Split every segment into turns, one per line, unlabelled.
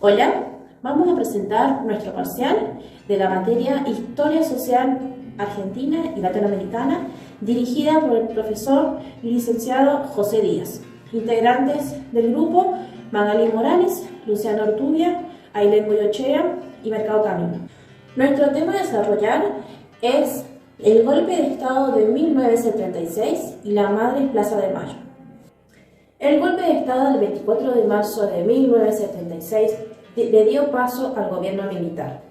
Hola, vamos a presentar nuestro parcial de la materia Historia Social Argentina y Latinoamericana, dirigida por el profesor licenciado José Díaz. Integrantes del grupo: Magali Morales, Luciano Ortubia, Ailén Goyochea y Mercado Camino. Nuestro tema a desarrollar es el golpe de Estado de 1976 y la Madre Plaza de Mayo. El golpe de Estado del 24 de marzo de 1976 le dio paso al gobierno militar,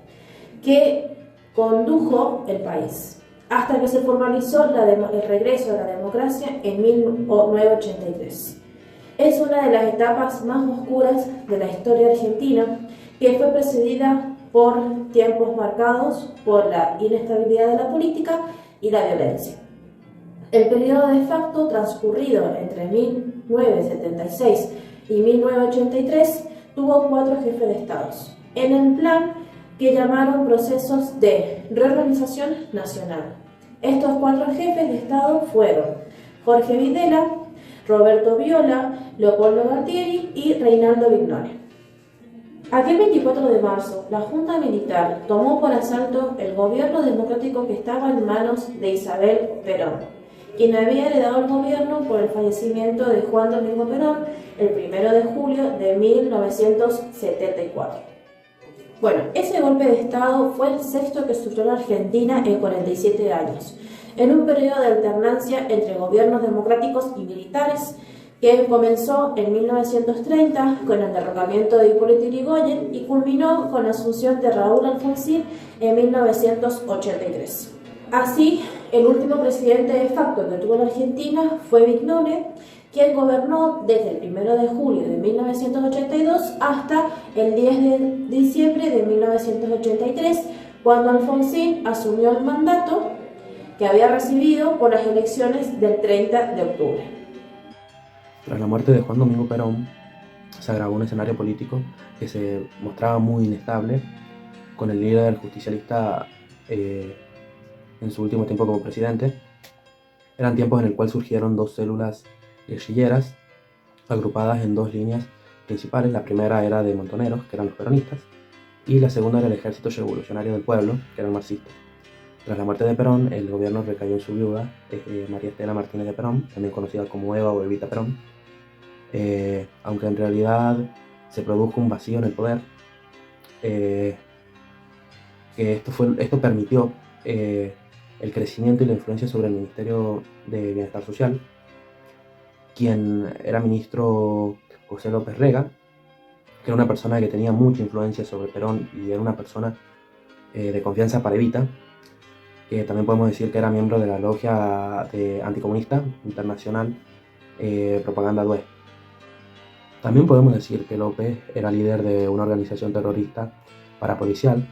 que condujo el país, hasta que se formalizó el regreso de la democracia en 1983. Es una de las etapas más oscuras de la historia argentina, que fue precedida por tiempos marcados por la inestabilidad de la política y la violencia. El periodo de facto transcurrido entre 1976 y 1983 tuvo 4 jefes de estados, en el plan que llamaron procesos de reorganización nacional. Estos 4 jefes de estado fueron Jorge Videla, Roberto Viola, Leopoldo Galtieri y Reinaldo Vignone. Aquel 24 de marzo, la Junta Militar tomó por asalto el gobierno democrático que estaba en manos de Isabel Perón, quien había heredado el gobierno por el fallecimiento de Juan Domingo Perón el 1 de julio de 1974. Bueno, ese golpe de Estado fue el sexto que sufrió la Argentina en 47 años, en un periodo de alternancia entre gobiernos democráticos y militares, que comenzó en 1930 con el derrocamiento de Hipólito Yrigoyen y culminó con la asunción de Raúl Alfonsín en 1983. Así, el último presidente de facto que tuvo la Argentina fue Vignone, quien gobernó desde el 1 de julio de 1982 hasta el 10 de diciembre de 1983, cuando Alfonsín asumió el mandato que había recibido por las elecciones del 30 de octubre.
Tras la muerte de Juan Domingo Perón, se agravó un escenario político que se mostraba muy inestable, con el líder justicialista en su último tiempo como presidente. Eran tiempos en el cual surgieron 2 células guerrilleras agrupadas en 2 líneas principales. La primera era de montoneros, que eran los peronistas, y la segunda era el Ejército Revolucionario del Pueblo, que eran marxistas. Tras la muerte de Perón, el gobierno recayó en su viuda, María Estela Martínez de Perón, también conocida como Eva o Evita Perón, aunque en realidad se produjo un vacío en el poder. Que esto permitió el crecimiento y la influencia sobre el Ministerio de Bienestar Social, quien era ministro José López Rega, que era una persona que tenía mucha influencia sobre Perón y era una persona de confianza para Evita, que también podemos decir que era miembro de la logia anticomunista internacional Propaganda Due. También podemos decir que López era líder de una organización terrorista parapolicial,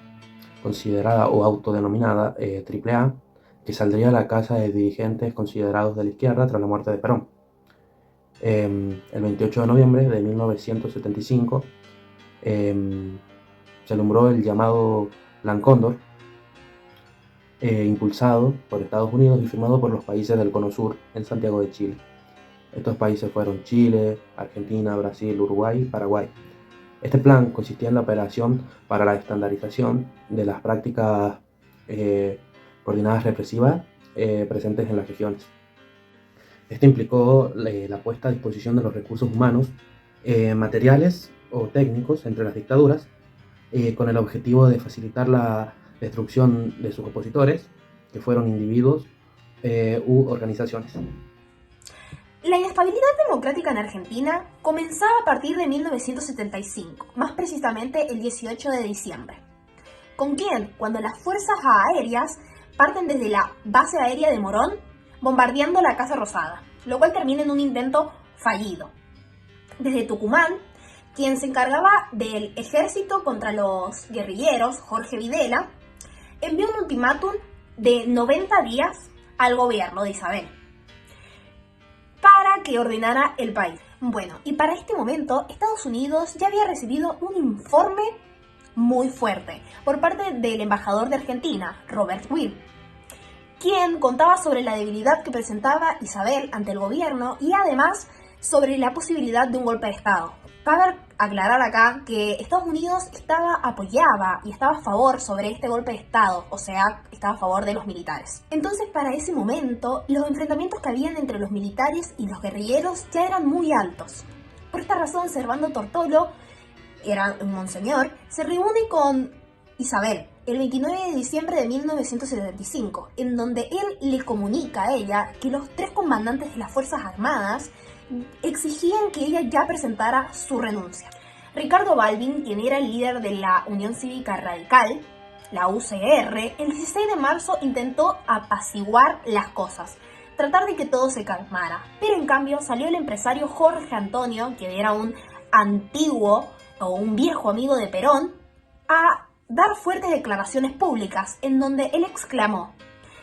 considerada o autodenominada AAA, que saldría a la casa de dirigentes considerados de la izquierda tras la muerte de Perón. El 28 de noviembre de 1975 se nombró el llamado Plan Cóndor, impulsado por Estados Unidos y firmado por los países del Cono Sur en Santiago de Chile. Estos países fueron Chile, Argentina, Brasil, Uruguay y Paraguay. Este plan consistía en la operación para la estandarización de las prácticas coordinadas represivas presentes en las regiones. Esto implicó la puesta a disposición de los recursos humanos, materiales o técnicos entre las dictaduras, con el objetivo de facilitar la destrucción de sus opositores, que fueron individuos u organizaciones.
La inestabilidad democrática en Argentina comenzaba a partir de 1975, más precisamente el 18 de diciembre. ¿Con quién? Cuando las fuerzas aéreas parten desde la base aérea de Morón, bombardeando la Casa Rosada, lo cual termina en un intento fallido. Desde Tucumán, quien se encargaba del ejército contra los guerrilleros, Jorge Videla, envió un ultimátum de 90 días al gobierno de Isabel para que ordenara el país. Bueno, y para este momento Estados Unidos ya había recibido un informe muy fuerte por parte del embajador de Argentina, Robert Will, quien contaba sobre la debilidad que presentaba Isabel ante el gobierno y además sobre la posibilidad de un golpe de Estado. Cabe aclarar acá que Estados Unidos apoyaba y estaba a favor sobre este golpe de Estado, o sea, estaba a favor de los militares. Entonces, para ese momento, los enfrentamientos que habían entre los militares y los guerrilleros ya eran muy altos. Por esta razón, Servando Tortolo, era un monseñor, se reúne con Isabel el 29 de diciembre de 1975, en donde él le comunica a ella que los 3 comandantes de las Fuerzas Armadas exigían que ella ya presentara su renuncia. Ricardo Balbín, quien era el líder de la Unión Cívica Radical, la UCR, el 16 de marzo intentó apaciguar las cosas, tratar de que todo se calmara, pero en cambio salió el empresario Jorge Antonio, que era un antiguo o un viejo amigo de Perón, a dar fuertes declaraciones públicas en donde él exclamó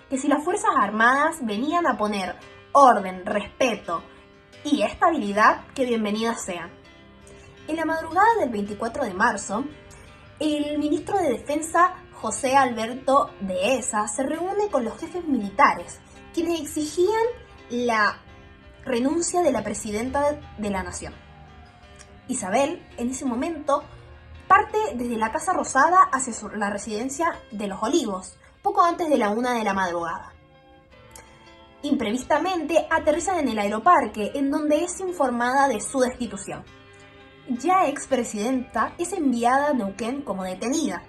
que si las Fuerzas Armadas venían a poner orden, respeto y estabilidad, que bienvenidas sean. En la madrugada del 24 de marzo, el ministro de Defensa, José Alberto Dehesa, se reúne con los jefes militares, quienes exigían la renuncia de la presidenta de la nación. Isabel, en ese momento, parte desde la Casa Rosada hacia la residencia de Los Olivos, poco antes de la 1 de la madrugada. Imprevistamente aterrizan en el aeroparque, en donde es informada de su destitución. Ya expresidenta es enviada a Neuquén como detenida.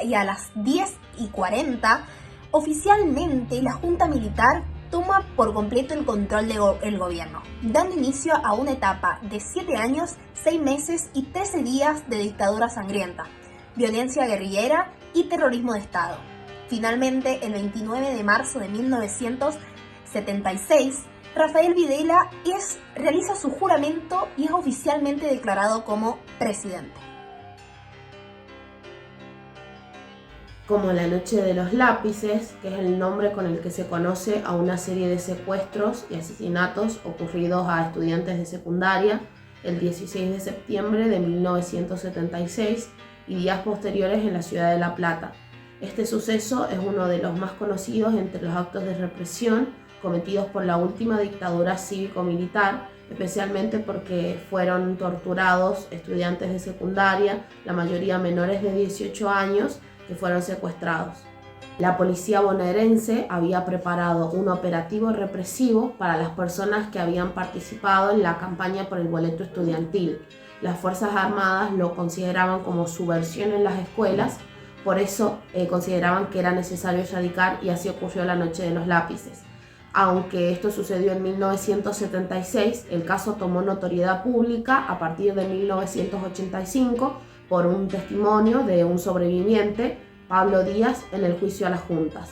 Y a las 10:40, oficialmente la Junta Militar toma por completo el control del gobierno, dando inicio a una etapa de 7 años, 6 meses y 13 días de dictadura sangrienta, violencia guerrillera y terrorismo de Estado. Finalmente, el 29 de marzo de 1976, Rafael Videla realiza su juramento y es oficialmente declarado como presidente.
Como la Noche de los Lápices, que es el nombre con el que se conoce a una serie de secuestros y asesinatos ocurridos a estudiantes de secundaria el 16 de septiembre de 1976 y días posteriores en la ciudad de La Plata. Este suceso es uno de los más conocidos entre los actos de represión cometidos por la última dictadura cívico-militar, especialmente porque fueron torturados estudiantes de secundaria, la mayoría menores de 18 años, que fueron secuestrados. La policía bonaerense había preparado un operativo represivo para las personas que habían participado en la campaña por el boleto estudiantil. Las Fuerzas Armadas lo consideraban como subversión en las escuelas, por eso consideraban que era necesario erradicar, y así ocurrió la Noche de los Lápices. Aunque esto sucedió en 1976, el caso tomó notoriedad pública a partir de 1985 por un testimonio de un sobreviviente, Pablo Díaz, en el juicio a las juntas.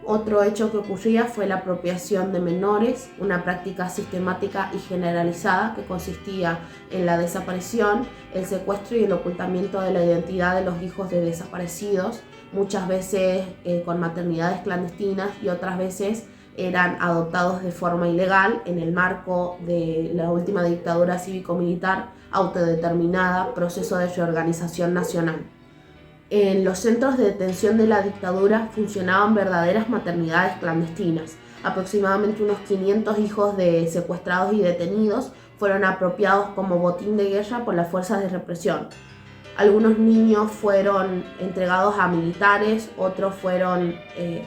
Otro hecho que ocurría fue la apropiación de menores, una práctica sistemática y generalizada que consistía en la desaparición, el secuestro y el ocultamiento de la identidad de los hijos de desaparecidos, muchas veces con maternidades clandestinas y otras veces eran adoptados de forma ilegal en el marco de la última dictadura cívico-militar autodeterminada, proceso de reorganización nacional. En los centros de detención de la dictadura funcionaban verdaderas maternidades clandestinas. Aproximadamente unos 500 hijos de secuestrados y detenidos fueron apropiados como botín de guerra por las fuerzas de represión. Algunos niños fueron entregados a militares, otros fueron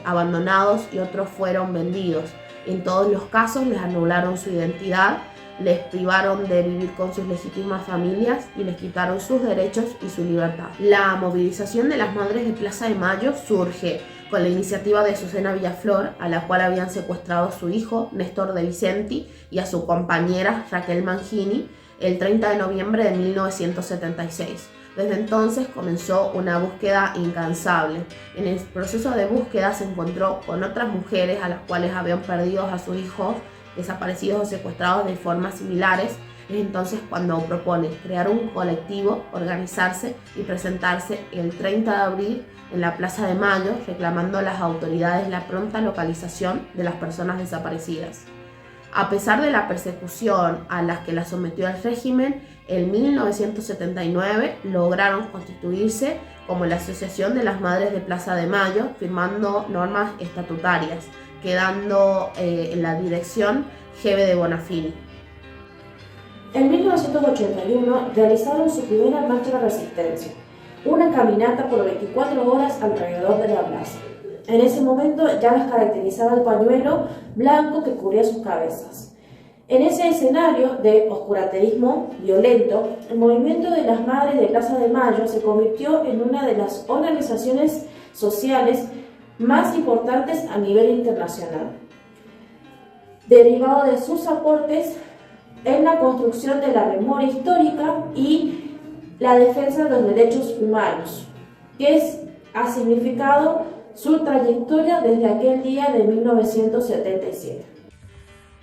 abandonados y otros fueron vendidos. En todos los casos les anularon su identidad, les privaron de vivir con sus legítimas familias y les quitaron sus derechos y su libertad. La movilización de las Madres de Plaza de Mayo surge con la iniciativa de Azucena Villaflor, a la cual habían secuestrado a su hijo, Néstor de Vicenti, y a su compañera, Raquel Mangini, el 30 de noviembre de 1976. Desde entonces comenzó una búsqueda incansable. En el proceso de búsqueda se encontró con otras mujeres a las cuales habían perdido a sus hijos desaparecidos o secuestrados de formas similares. Es entonces cuando propone crear un colectivo, organizarse y presentarse el 30 de abril en la Plaza de Mayo, reclamando a las autoridades la pronta localización de las personas desaparecidas. A pesar de la persecución a las que la sometió el régimen, en 1979 lograron constituirse como la Asociación de las Madres de Plaza de Mayo, firmando normas estatutarias, quedando en la dirección Hebe de Bonafini. En 1981 realizaron su primera marcha de resistencia, una caminata por 24 horas alrededor de la plaza. En ese momento ya las caracterizaba el pañuelo blanco que cubría sus cabezas. En ese escenario de oscuranterismo violento, el movimiento de las Madres de Plaza de Mayo se convirtió en una de las organizaciones sociales más importantes a nivel internacional, derivado de sus aportes en la construcción de la memoria histórica y la defensa de los derechos humanos, que ha significado su trayectoria desde aquel día de 1977.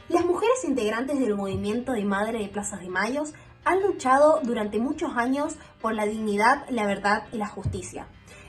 Las mujeres integrantes del movimiento de Madre de Plaza de Mayo han luchado durante muchos años por la dignidad, la verdad y la justicia.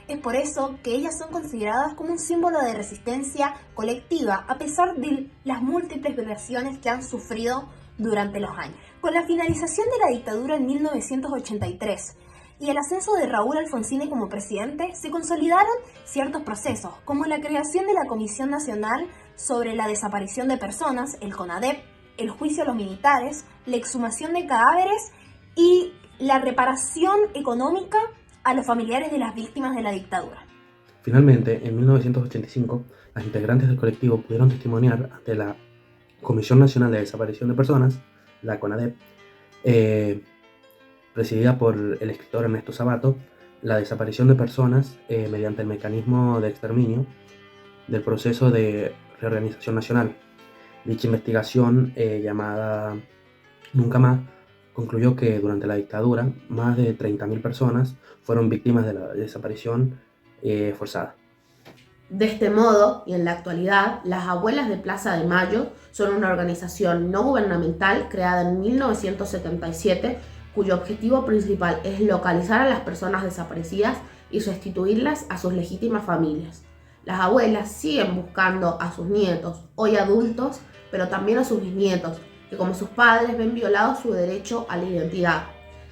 Es por eso que ellas son consideradas como un símbolo de resistencia colectiva, a pesar de las múltiples violaciones que han sufrido durante los años. Con la finalización de la dictadura en 1983 y el ascenso de Raúl Alfonsín como presidente, se consolidaron ciertos procesos, como la creación de la Comisión Nacional sobre la Desaparición de Personas, el CONADEP, el juicio a los militares, la exhumación de cadáveres y la reparación económica a los familiares de las víctimas de la dictadura.
Finalmente, en 1985, las integrantes del colectivo pudieron testimoniar ante la Comisión Nacional de Desaparición de Personas, la CONADEP, presidida por el escritor Ernesto Sabato, la desaparición de personas mediante el mecanismo de exterminio del proceso de reorganización nacional. Dicha investigación, llamada Nunca Más, concluyó que durante la dictadura más de 30.000 personas fueron víctimas de la desaparición forzada.
De este modo, y en la actualidad, las Abuelas de Plaza de Mayo son una organización no gubernamental creada en 1977, cuyo objetivo principal es localizar a las personas desaparecidas y restituirlas a sus legítimas familias. Las abuelas siguen buscando a sus nietos, hoy adultos, pero también a sus bisnietos, que como sus padres ven violado su derecho a la identidad.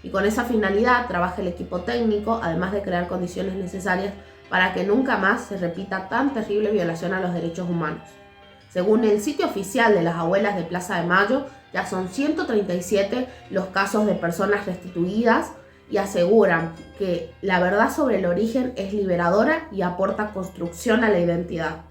Y con esa finalidad trabaja el equipo técnico, además de crear condiciones necesarias para que nunca más se repita tan terrible violación a los derechos humanos. Según el sitio oficial de las Abuelas de Plaza de Mayo, ya son 137 los casos de personas restituidas y aseguran que la verdad sobre el origen es liberadora y aporta construcción a la identidad.